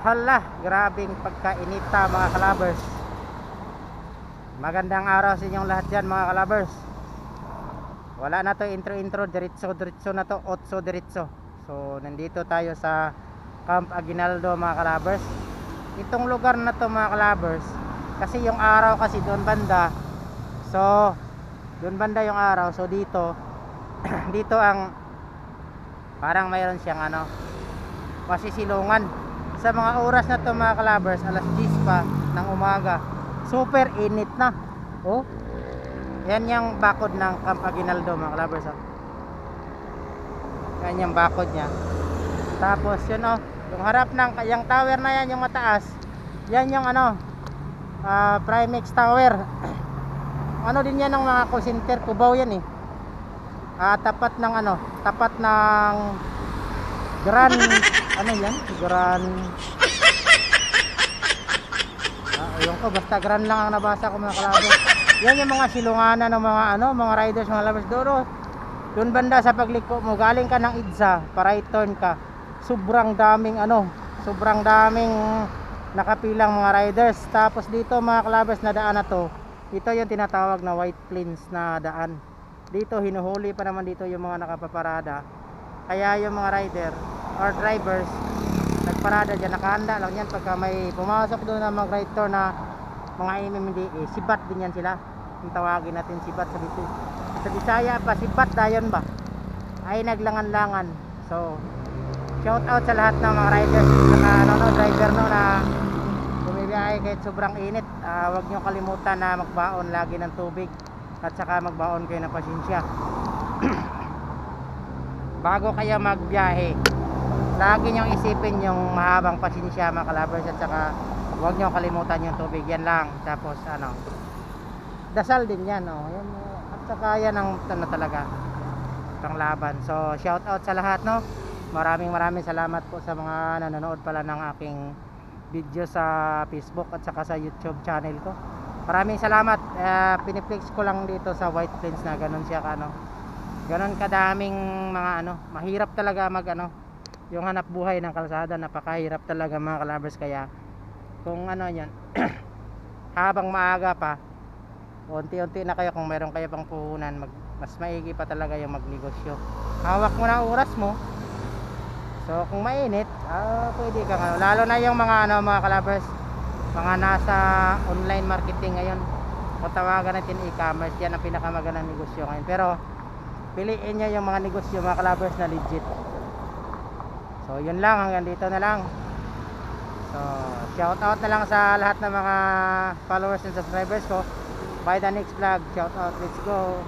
Hala, grabing pagkainita mga kalabers. Magandang araw sa inyong lahat dyan mga kalabers. Wala na to intro, diretso na to, otso diretso. So nandito tayo sa Camp Aguinaldo mga kalabers. Itong lugar na to mga kalabers, kasi yung araw kasi doon banda. So doon banda yung araw. So dito dito ang parang mayroon siyang masisilungan. Sa mga oras na to mga kalabers, alas 10 pa ng umaga, super init na. Oh, yan yung bakod ng Camp Aguinaldo mga kalabers. Yan yung bakod nya. Tapos yun yung harap ng yung tower na yan, yung mataas, yan yung Primex Tower. Din yan ng mga call center, Cubao yan eh. Tapat ng Grand yan? Grand ayun ko, basta Grand lang ang nabasa ko mga kalabers. Yan yung mga silunganan ng mga riders mga kalabers. Doon banda sa pagliko mo, galing ka ng EDSA para i-turn ka, sobrang daming nakapilang mga riders. Tapos dito mga kalabers na daan na to, ito yung tinatawag na White Plains na daan. Dito hinuhuli pa naman dito yung mga nakapaparada. Kaya yung mga rider or drivers nagparada dyan, nakahanda lang yan pagka may pumasok doon na mag right turn na mga MMDA. Sibat din yan sila, yung tawagin natin sibat sa Bisaya pa, sibat dayon ba ay naglangan-langan. So shout out sa lahat ng mga riders driver na bumibiyahe kahit sobrang init. Huwag nyo kalimutan na magbaon lagi ng tubig at saka magbaon kayo ng pasensya bago kayo magbiyahe. Lagi nyong isipin yung mahabang pasensya mga kalabers, at saka huwag nyo kalimutan yung tubig. Yan lang. Tapos dasal din yan yan, at saka yan ang talaga panglaban. So shout out sa lahat maraming salamat po sa mga nanonood pala ng aking video sa Facebook at saka sa YouTube channel ko. Maraming salamat. Piniplex ko lang dito sa White Plains na ganun siya ganon kadaming mga mahirap talaga yung hanap buhay ng kalsada, napakahirap talaga mga kalabers. Kaya kung yan habang maaga pa, unti-unti na kayo, kung meron kayo pang puhunan, mas maigi pa talaga yung magnegosyo. Hawak mo na oras mo. So kung mainit, pwede ka lalo na yung mga mga kalabers, mga nasa online marketing ngayon, o tawagan natin e-commerce, yan ang pinakamagandang negosyo ngayon. Pero piliin nyo yung mga negosyo mga kalabers na legit. So yun lang, hanggang dito na lang. So shout out na lang sa lahat ng mga followers and subscribers ko. By the next vlog, shout out, let's go.